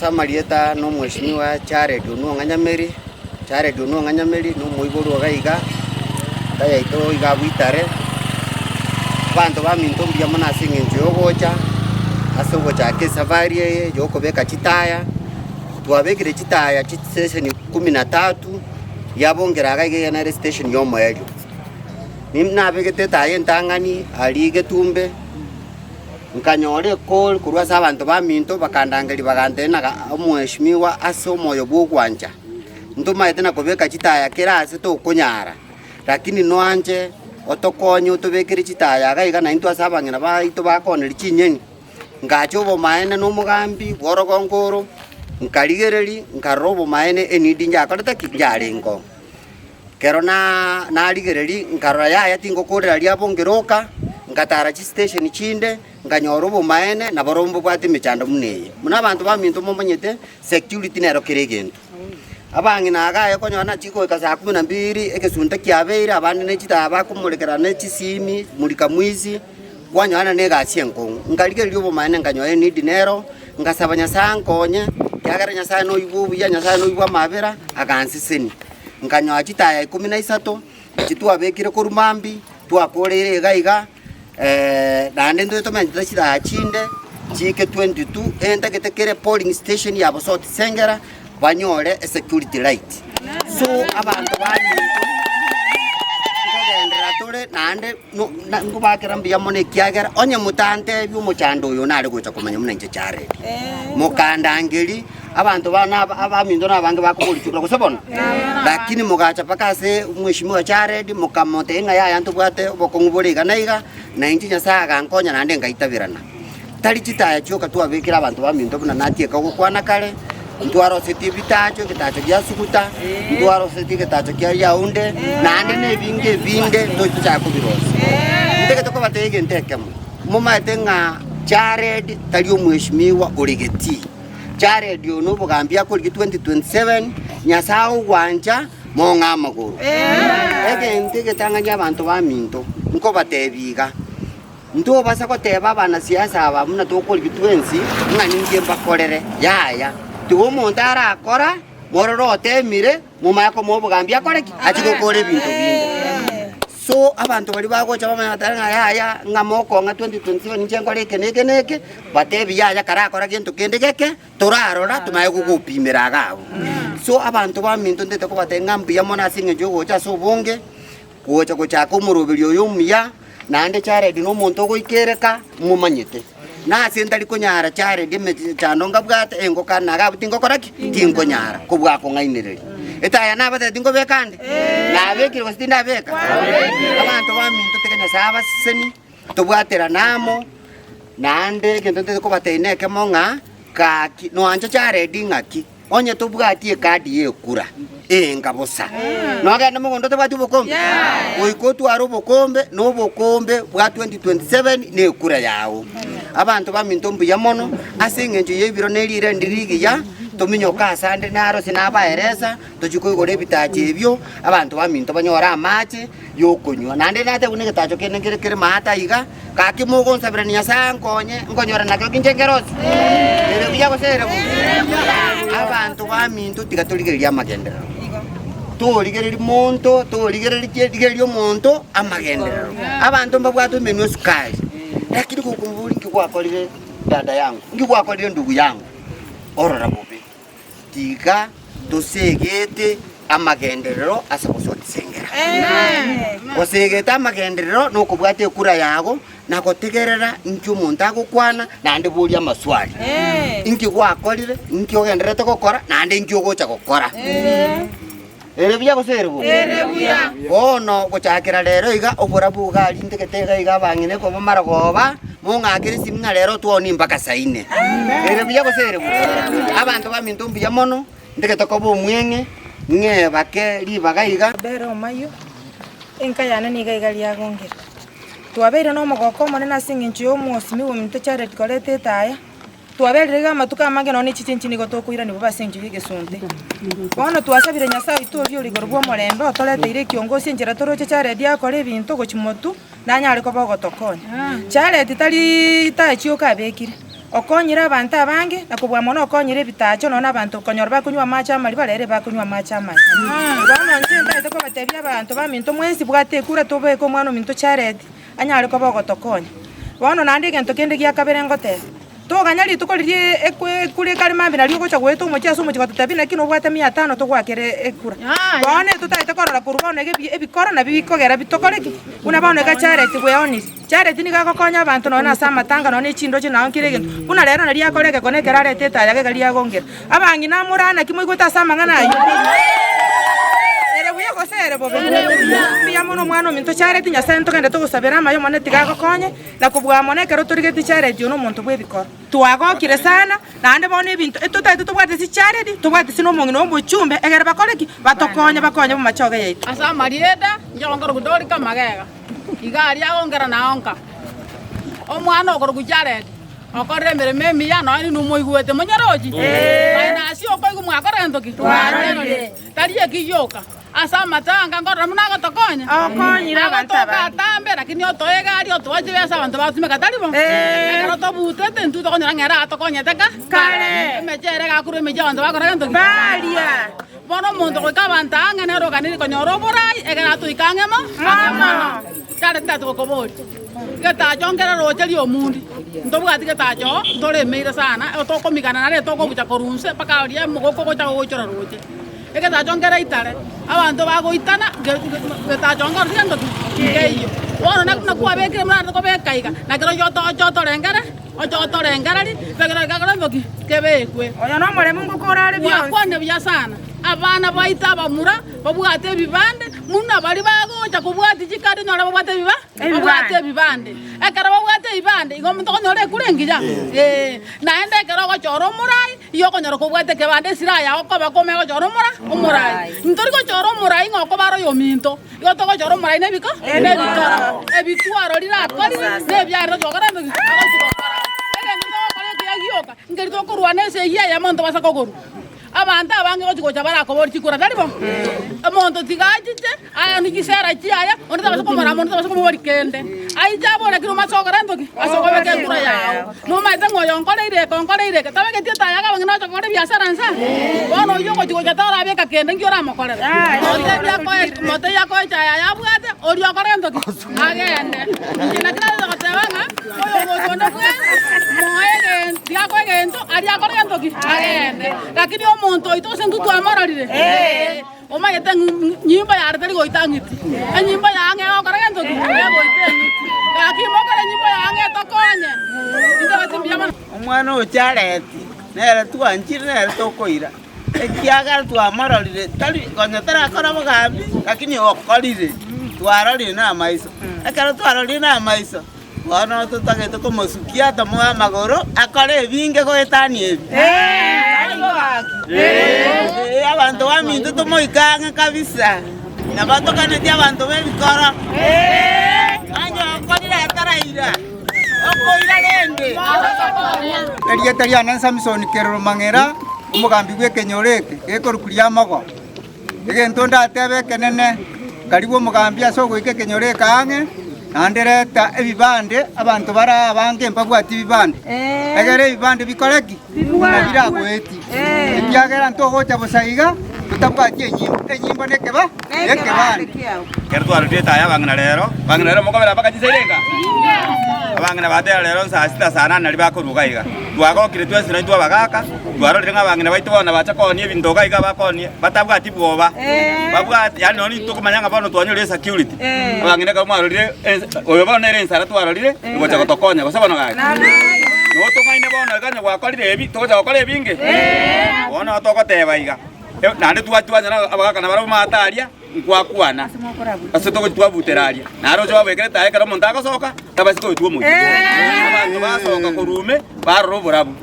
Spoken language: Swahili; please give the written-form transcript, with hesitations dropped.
Samarieta no mheshimiwa Jared Onuong'anyameri. Jared Onuong'anyameri no moiboro gaiga dayaito iga bwitare bantu baminto mbia mona singenje yogocha asogo chake safari yo kobeka chitaya twabekire chitaya station 13 yabongera gaige na station yo moelio nimna begete taye ntangani alige tumbe nkanyore call kurwa sabantu baminto bakandangeri bagantena mheshimiwa aso moyo bugwanja ntuma etena kobeka chitaya kirase to kunyara lakini noanje otokonyo tobekire chitaya gaiga na into asabangina baito bakoneri chinyeni ngacho bo maene no mugambi gorogongoro nkaligereri nkarobo maene enidi njakoreta kijarengo kero na aligereri nkarora ya tingo korera lia bongeroka ngatara chi station chinde nganyorobo maene na borombo bwati michando muneye muna bantu baminto momanyete security nero kiregento abangi nagaye konyona chiko ikasa 12 ekesunta kiabeira abandi nechita bakumulekera nechisimi mulika mwizi kwanyona negasienko ngaligeri lyobo maene nganyoye ni dinero ngasabanya sankonye kyagara nyasaye no ibubu ya nyasaye no ibwa mabera agansiseni nganyoa chitaya 13 chitwa bekire korumambi twakorere gaiga nande ndo tomenje chitaya chinde chike 22 enda ketekere polling station ya Bosot Sengera banyore security light so abantu bani ngogendera tore nande ngubakira mbia mone kyagera onye mutante byumuchando yo nari gocha kumanya munenje chare mukandangeli abantu bana abamindo nabange bakubulichukura kusabona lakini mugacha pakase mheshimiwa Jared mukamote nga ya yantu bwate bokongubulika naiga na inji nyasaga nkonya nande ngaitabirana tali chitaya choka twabekira abantu bamindo buna natie kagukwana kale ndwaro seti bitacho kitacho kya sukuta ndwaro seti kitacho kya yaunde nande ne binge vinde to chako birose ndeke to batege ntekemo muma tenga Jared tali mheshimiwa oligeti Jared no bugambia ko 2027 nyasao gwanja monga maguru ege ndeke tanganya abantu baminto nko batebiga ndo basa ko teba bana siasa aba muna to ko 20 ngani ngemba korere yaya tuwo montara akora mororo temire mumako mobugambia koreki achiko kore bintu binde so abantu bali bagocha bamanatanga yaya ngamoko nga 2027 njengo neke batebi yaya karakora kintu kendegeke turarora tumaye kugupimira gabo so abantu baminto ndete ko batenga mbiya mona singe jogo cha so bonge kuocha kuchako murubiri yo muya nande Jared no muntu goikereka mumanyete na sentali konyara Jared chano bwate engo kana gabutingo koraki tingo nyara kubwa ko ngainireri etaya nabate tingo bekande nabekire wastinda beka abantu baminto tekanya saba seni tobwatera namo nande kento ko batene kemonga kaki no anja Jared ngaki onye tobwatie kadi yekura engabosa nogenda mugondo tebwati bokombe oiko twaro bokombe no bokombe bwa 2027 nekura yawo abantu baminto mbuya mono asingenje yebiro nelire ndirigi ya tominyoka asande naro sinabaereza tochiko igore bitaje ebyo abantu baminto banyora amache yokonywa nande nate unenge tacho kenengere mata iga kaki mugonsa birania sankonye ngonyora nakyo kinjengerosi ere biya gosere abantu baminto tigatoligeria magendera toligereri monto toligereri monto amagendera abantu mbabwato menu sky lakini kukumbuli ngikwakolire dada yangu ngikwakolire ndugu yangu orora bobe tiga tosegete amagenderero asabosoti Sengera osegete amagenderero nokubwate kura yago nakotegerera nkyo muntu agukwana nande buli amaswali ngikwakolire nkyogenderete gukora nande nkyogocha gukora erebuya goserebo erebuya ono gochakira lero iga obura bugali ndeketega iga bangine ko bamaragoba mungakiri simna lero tuoni mpaka saine erebuya goserebo abantu baminto mbiya mono ndeketoko bomwenge nge bake libaga iga bero mayo enkayana niga iga lyagongera twabeire no mogoko monena singinchi yo mwosimi wominto Jared kolete taya twaberega matuka mange no nichinchi nigo tokuira nibo basenje gigesunte bono twasabire nyasaye itolio ligorwa morembe otolete ire kiongozi njera toroche Jared yakore bintu gochimotu nanya ariko bogotokonya Jared tali tachi okabekire okonyire abantu abange na kobwa mono okonyire bitacho nona abantu konyora bakunywa amache amari barere bakunywa amache amari bono nje ndaite ko batebia abantu baminto mwensi bwate kura tobeko omwana ominto charity anyare ko bogotokonya bono nandi gento kende gia kabere ngote toganyari tukoririe ekwe kuri kari mambi nari gocha gweto omochiaso omochigoto tabi nakino bwate 500 togwakere ekura bono tutaite korora kurubona ebikora na bibikogera bitokoreki una bono ka charity bweoni charity ni gakokonya abantu nona asa matanga nona echindo chino nankire gento una rero nari akoreke konekera arete yage gari agongera abangi namurana kimwe gweta asa mangana ayo buya gosere bobe biya mono mwana ominto charity nyasane togende togusabera amayo mone tigagokonye na kubwa mone kero turigeti charity uno muntu bwebikora twagokire sana nande bone ebintu etutaite tubwate si charity tubwate sino mongino ombuchumbe egere bakoreki batokonye bakonye mu machoge yaitu asa marieda njongoro gudori kamagega igari agongera naonka omwana ogoro ku charity okorre mere memi ya no ni numoiguete monyaroji na asio koigu mwakora ntoki twarere tariye kiyoka asa matanga ngora muna gotokonya okonyira abantu atambe lakini otoegari otoje besa abantu batume kataribo ero to butete ntu to konyara ngera atokonya teka kale mechere gakuru meje abantu bakora ntoki balia bono muntu ko kabanta ngene ro kaniri konyoro borai egera tu ikangema ama tare tatu ko bori geta jongera rojeri omundi ndobwati geta jo ndore meira sana otokomikana nare tokobucha korunse paka oria mugoko gocha gochora roje egeta jongera itare abantu bagoitana geta jongera riendo ngeyo bono nakwa bekire mwana ko bekaiga nakero joto rengere ojoto rengere ri begera gakora ndoki kebekwe oyo no muremo ngukorare byo kwande bya sana abana baita bamura babwate bibande muna bari bagocha kubwati chikade nyora babwate bibande ekara babwate bibande igomuntu konyore kurengija naende ekara go choro murai iyo konyora kubwate kebande siraya oko bakome go choro murai ntori go choro murai ngoko baro yominto iyo to go choro murai nebiko nebikara ebitwaro rira kori nebyaro jogara ndo ngeri to kurwa nese ya monto basa kogoru abantu abange gochikocha barakobora chikura taribo omonto tigachite aya nikisera chiaya onde tabasa komora monto tabasa komori kende ai jabora kiro masokora ndoki asokobeke kura yao no maite ngoyo konkoreire tabeke tieta yaga bangina chokore biashara nsa bono yo gochikocha tara beka kende ngiora mokorera onde bya ko mote ya ko chaya ya bwate ori okore ndoki agende kina kina gotebanga oyo gochonde kwe moege dia ko gento ari akore ndoki agende lakini omonto itose ntutu amararire omayete nyimba ya arteri goitangiti nyimba yange okore ntoki goitangiti akimokore nyimba yange tokonye ndabatimbia omwana ochareti nere twanchire nere tokoira ekiagara twamararire tari konya tarakora bogambi lakini okorire twararire na maiso ekara twararire na maiso bono tutagete komosukia tamoa magoro akore ebinge goetani ebi abantu baminto tomoikanga kabisa nabatokaneti abantu bebikoro anyo okorire ataraira okoira rende erietariana Samson Keroro Mang'era omogambi bw'ekenyoreke gekorukuria amago egento ndatebe kenene karibu omogambi ase ogoika ekenyoreke ang'e nandereta ebibande abantu bara abange mbabwati ebibande egere ebibande bikoreki nabiragoeti ekiagera ntogocha bosaiga tutabwati enyimbo nekeba ekebande kero twarutite aya bang'ina rero mokobera bakachisairenga abang'ina batera rero saa sita saa nane nari bakoruga iga twagokire twesira twabagaka twarorire ng'abang'ina baitu bona bacha konia ebinto iga bakonia batabwati bwoba babwati yani noni tukumanya ng'a bono twanyorire security abang'ina ka mwarorire oyo bono ere ensara twarorire gocha gotokonya gose bono gaki notong'aine bono ekanya gwakorire ebi togocha gokora ebinge bono togoteba iga nande twanyana abagaka na barabo mataria kwakwana ase togo twabuteraria naro jo babekere tae karo monta gosoka tabasiko tuo mu abantu basoka kurume baroro borabu